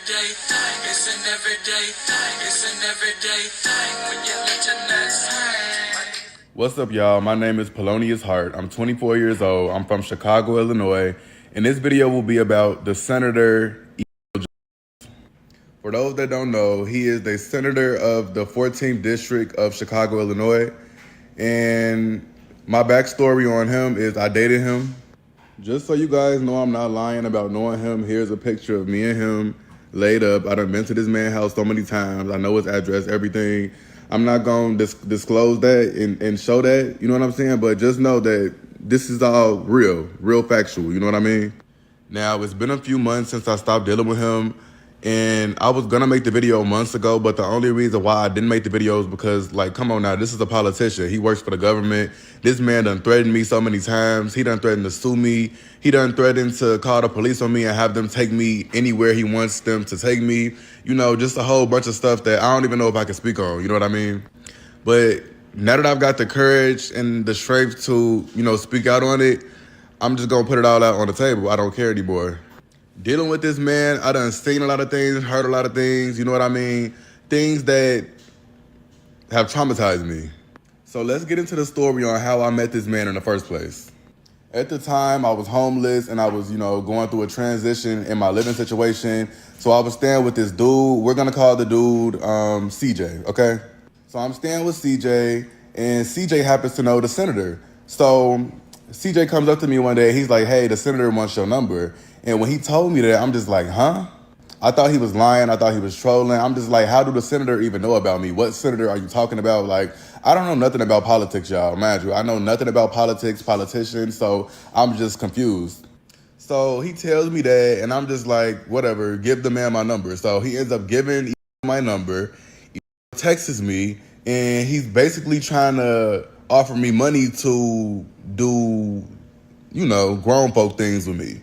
everyday thing. It's an everyday thing. It's an everyday thing when you let your nuts hang. What's up, y'all? My name is Polonius Hart. I'm 24 years old. I'm from Chicago, Illinois. And this video will be about the Senator. For those that don't know, he is the Senator of the 14th District of Chicago, Illinois. And my backstory on him is I dated him. Just so you guys know I'm not lying about knowing him, here's a picture of me and him laid up. I done been to this man's house so many times. I know his address, everything. I'm not going to disclose that and show that, you know what I'm saying? But just know that this is all real factual, you know what I mean? Now, it's been a few months since I stopped dealing with him, and I was gonna make the video months ago, but the only reason why I didn't make the video is because, like, come on now, this is a politician. He works for the government. This man done threatened me so many times. He done threatened to sue me. He done threatened to call the police on me and have them take me anywhere he wants them to take me. You know, just a whole bunch of stuff that I don't even know if I can speak on, you know what I mean? But now that I've got the courage and the strength to, you know, speak out on it, I'm just gonna put it all out on the table. I don't care anymore. Dealing with this man, I done seen a lot of things, heard a lot of things, you know what I mean? Things that have traumatized me. So let's get into the story on how I met this man in the first place. At the time, I was homeless and I was, you know, going through a transition in my living situation. So I was staying with this dude. We're gonna call the dude CJ, okay? So I'm staying with CJ, and CJ happens to know the senator. So CJ comes up to me one day. He's like, hey, the senator wants your number. And when he told me that, I'm just like, huh? I thought he was lying. I thought he was trolling. I'm just like, how do the senator even know about me? What senator are you talking about? Like, I don't know nothing about politics, y'all. Mind you, I know nothing about politics, politicians, so I'm just confused. So he tells me that, and I'm just like, whatever, give the man my number. So he ends up giving my number, texts me, and he's basically trying to offer me money to do, you know, grown folk things with me.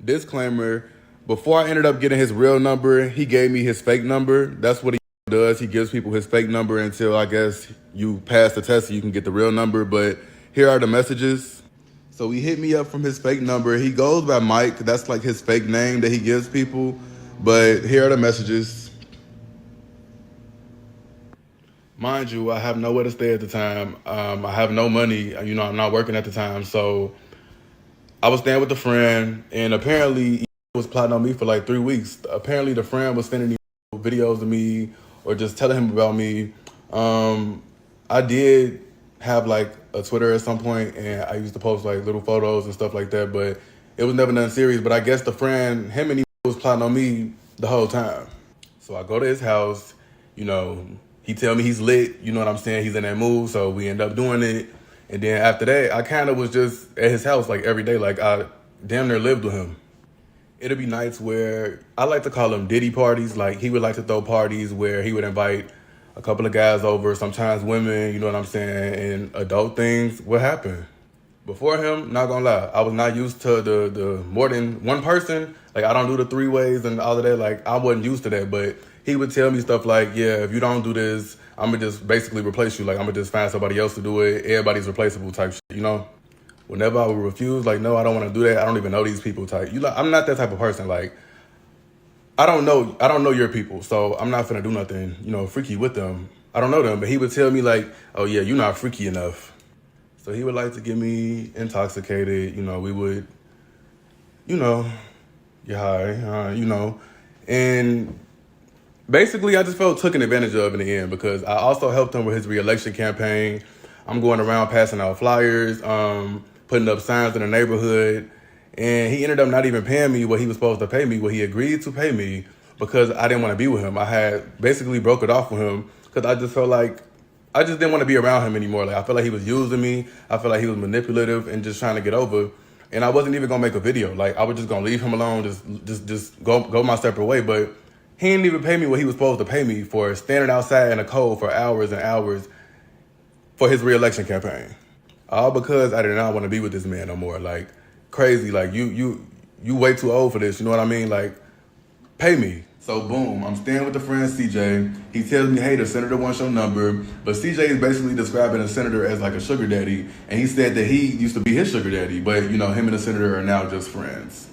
Disclaimer, before I ended up getting his real number, he gave me his fake number. That's what he does. He gives people his fake number until, I guess, you pass the test so you can get the real number. But here are the messages. So he hit me up from his fake number. He goes by Mike. That's like his fake name that he gives people. But here are the messages. Mind you, I have nowhere to stay at the time. I have no money. You know, I'm not working at the time. So I was staying with a friend, and apparently he was plotting on me for like 3 weeks. Apparently the friend was sending videos of me or just telling him about me. I did have like a Twitter at some point, and I used to post like little photos and stuff like that, but it was never nothing serious. But I guess the friend, him and he was plotting on me the whole time. So I go to his house, you know, he tell me he's lit, you know what I'm saying? He's in that mood, so we end up doing it. And then after that, I kind of was just at his house like every day. Like I damn near lived with him. It'd be nights where I like to call them Diddy parties. Like he would like to throw parties where he would invite a couple of guys over, sometimes women, you know what I'm saying? And adult things would happen. Before him, not gonna lie, I was not used to the more than one person. Like I don't do the 3 ways and all of that. Like I wasn't used to that, but he would tell me stuff like, yeah, if you don't do this, I'm gonna just basically replace you. Like I'm gonna just find somebody else to do it. Everybody's replaceable type shit, you know? Whenever I would refuse, like, no, I don't want to do that. I don't even know these people type. I'm not that type of person. Like, I don't know your people, so I'm not finna do nothing, you know, freaky with them. I don't know them, but he would tell me like, oh yeah, you're not freaky enough. So he would like to get me intoxicated. You know, we would, you know, get high, you know, and basically, I just felt taken advantage of in the end because I also helped him with his re-election campaign. I'm going around passing out flyers, putting up signs in the neighborhood, and he ended up not even paying me what he was supposed to pay me, what he agreed to pay me, because I didn't want to be with him. I had basically broke it off with him because I just felt like I just didn't want to be around him anymore. Like I felt like he was using me. I felt like he was manipulative and just trying to get over. And I wasn't even gonna make a video. Like I was just gonna leave him alone, just go my separate way. But he didn't even pay me what he was supposed to pay me for standing outside in the cold for hours and hours for his re-election campaign. All because I did not want to be with this man no more. Like crazy. Like you way too old for this. You know what I mean? Like pay me. So boom, I'm staying with the friend CJ. He tells me, hey, the senator wants your number. But CJ is basically describing the senator as like a sugar daddy. And he said that he used to be his sugar daddy. But, you know, him and the senator are now just friends.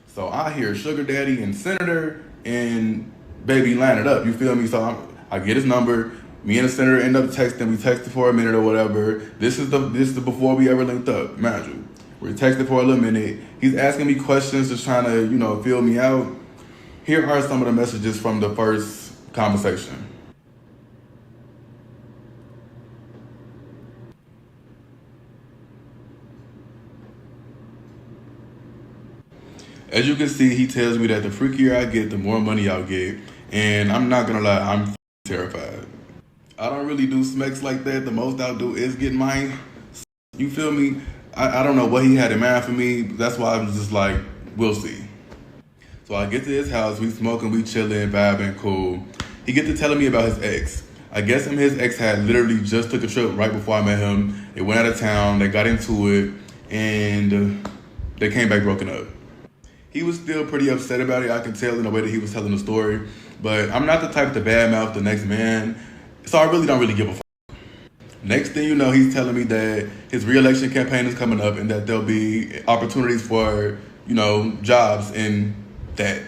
So I hear sugar daddy and senator. and baby, line it up. You feel me? So I get his number. Me and the senator end up texting. We texted for a minute or whatever. This is the before we ever linked up. Mind you, we're texting for a little minute. He's asking me questions, just trying to feel me out. Here are some of the messages from the first conversation. As you can see, he tells me that the freakier I get, the more money I'll get. And I'm not gonna lie, I'm terrified. I don't really do smecks like that. The most I'll do is get mine. You feel me? I don't know what he had in mind for me. That's why I was just like, we'll see. So I get to his house, we smoking, we chilling, vibing, cool. He get to telling me about his ex. I guess him and his ex had literally just took a trip right before I met him. They went out of town, they got into it, and they came back broken up. He was still pretty upset about it. I can tell in the way that he was telling the story. But I'm not the type to badmouth the next man, so I really don't really give a fuck. Next thing you know, he's telling me that his re-election campaign is coming up and that there'll be opportunities for, jobs in that.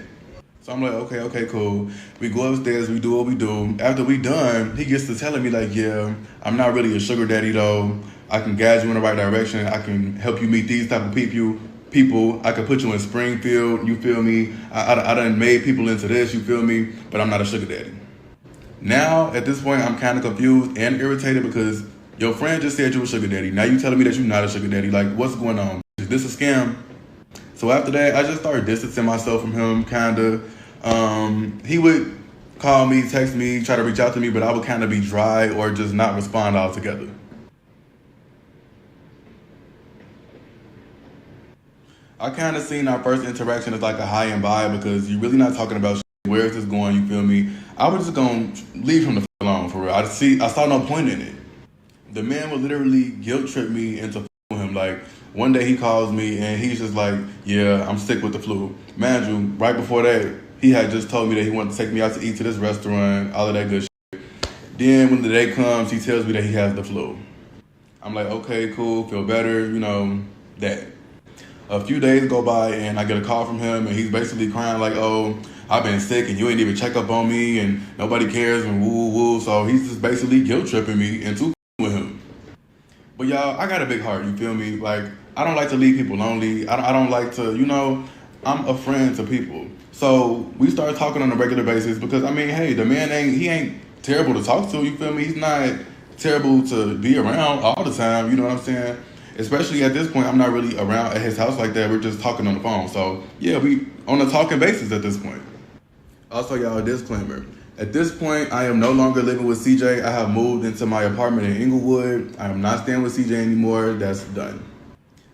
So I'm like, okay, cool. We go upstairs, we do what we do. After we done, he gets to telling me like, yeah, I'm not really a sugar daddy though. I can guide you in the right direction. I can help you meet these type of people. I could put you in Springfield, you feel me? I done made people into this, you feel me? But I'm not a sugar daddy. Now, at this point, I'm kind of confused and irritated because your friend just said you a sugar daddy. Now you telling me that you're not a sugar daddy. Like, what's going on? Is this a scam? So after that, I just started distancing myself from him, kind of. He would call me, text me, try to reach out to me, but I would kind of be dry or just not respond altogether. I kind of seen our first interaction as like a high and by because you're really not talking about shit. Where is this going, you feel me? I was just gonna leave him the f alone, for real. I saw no point in it. The man would literally guilt trip me into with him. Like, one day he calls me and he's just like, yeah, I'm sick with the flu. Mind you, right before that, he had just told me that he wanted to take me out to eat to this restaurant, all of that good shit. Then when the day comes, he tells me that he has the flu. I'm like, okay, cool, feel better, that. A few days go by and I get a call from him and he's basically crying like, oh, I've been sick and you ain't even check up on me and nobody cares and woo woo. So he's just basically guilt tripping me into with him. But y'all, I got a big heart, you feel me? Like, I don't like to leave people lonely. I don't like to, I'm a friend to people. So we started talking on a regular basis because, hey, the man ain't terrible to talk to, you feel me? He's not terrible to be around all the time, you know what I'm saying? Especially at this point, I'm not really around at his house like that. We're just talking on the phone. So yeah, we on a talking basis at this point. Also, y'all, a disclaimer. At this point, I am no longer living with CJ. I have moved into my apartment in Inglewood. I am not staying with CJ anymore. That's done.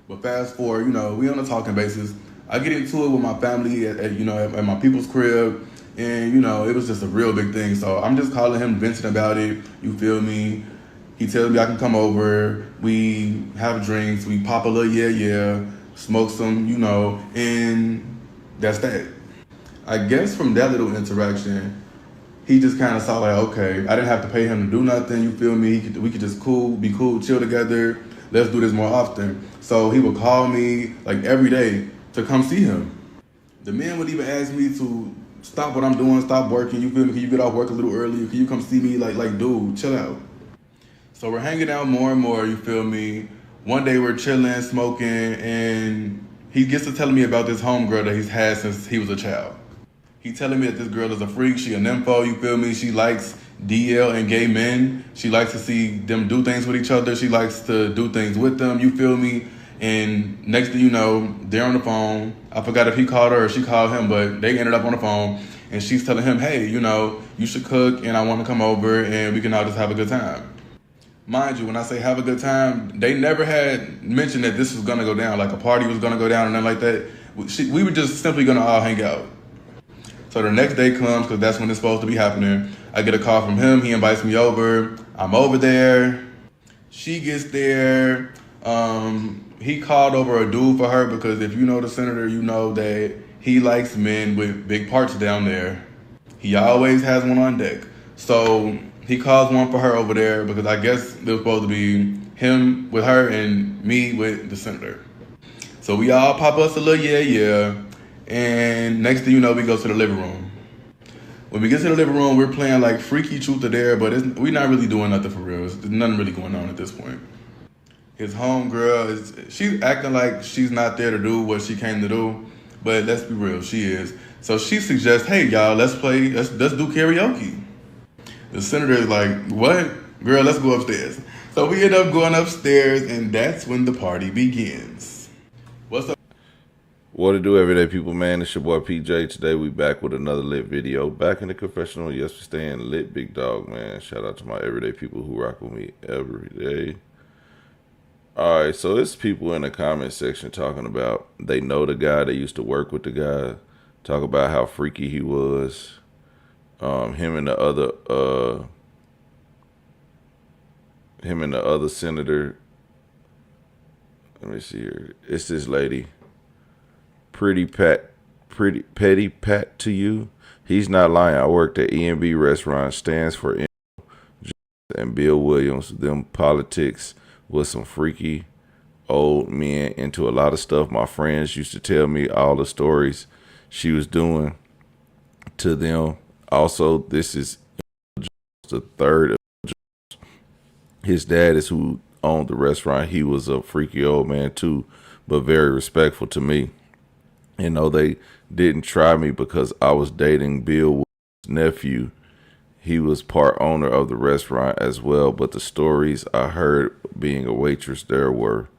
But fast forward, we on a talking basis. I get into it with my family at my people's crib. And, it was just a real big thing. So I'm just calling him, venting about it. You feel me? He tells me I can come over, we have drinks, we pop a little yeah, smoke some, and that's that. I guess from that little interaction, he just kind of saw like, okay, I didn't have to pay him to do nothing, you feel me? We could just be cool, chill together, let's do this more often. So he would call me like every day to come see him. The man would even ask me to stop what I'm doing, stop working, you feel me? Can you get off work a little earlier? Can you come see me? Like dude, chill out. So we're hanging out more and more, you feel me? One day we're chilling, smoking, and he gets to telling me about this homegirl that he's had since he was a child. He telling me that this girl is a freak, she a nympho, you feel me? She likes DL and gay men. She likes to see them do things with each other. She likes to do things with them, you feel me? And next thing you know, they're on the phone. I forgot if he called her or she called him, but they ended up on the phone. And she's telling him, hey, you should cook and I want to come over and we can all just have a good time. Mind you, when I say have a good time, they never had mentioned that this was going to go down, like a party was going to go down or nothing like that. We were just simply going to all hang out. So the next day comes, because that's when it's supposed to be happening. I get a call from him. He invites me over. I'm over there. She gets there. He called over a dude for her because if you know the senator, you know that he likes men with big parts down there. He always has one on deck. So he calls one for her over there because I guess it was supposed to be him with her and me with the senator. So we all pop us a little yeah. And next thing you know, we go to the living room. When we get to the living room, we're playing like Freaky Truth or Dare, but we're not really doing nothing for real. There's nothing really going on at this point. His homegirl she's acting like she's not there to do what she came to do, but let's be real, she is. So she suggests, hey y'all, let's do karaoke. The senator is like, what? Girl, let's go upstairs. So we end up going upstairs, and that's when the party begins. What's up? What it do, everyday people, man? It's your boy PJ. Today we back with another lit video. Back in the confessional. Yes, we staying lit, big dog, man. Shout out to my everyday people who rock with me every day. Alright, so it's people in the comment section talking about they know the guy, they used to work with the guy, talk about how freaky he was. Him and the other senator. Let me see here. It's this lady. Pretty petty pat to you. He's not lying. I worked at E&B restaurant, stands for M and Bill Williams. Them politics was some freaky old men into a lot of stuff. My friends used to tell me all the stories she was doing to them. Also, this is the third of his dad is who owned the restaurant. He was a freaky old man too, but very respectful to me. You know, they didn't try me because I was dating Bill Williams' nephew. He was part owner of the restaurant as well, but the stories I heard being a waitress there were,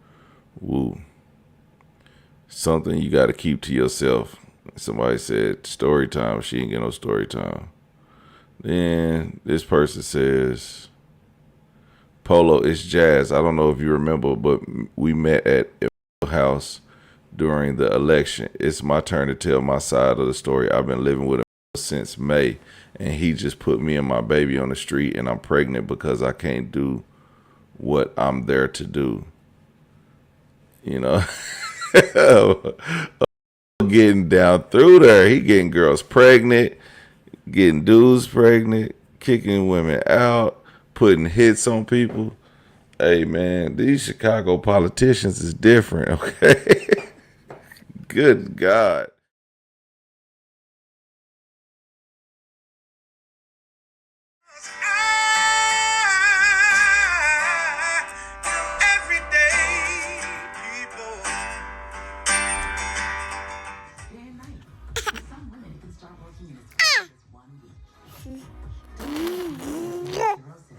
woo, something you got to keep to yourself. Somebody said, story time. She ain't get no story time. Then this person says, Polo, it's Jazz. I don't know if you remember, but we met at a house during the election. It's my turn to tell my side of the story. I've been living with him since May, and he just put me and my baby on the street, and I'm pregnant because I can't do what I'm there to do. You know, getting down through there. He getting girls pregnant, getting dudes pregnant, kicking women out, putting hits on people. Hey, man, these Chicago politicians is different, okay? Good God.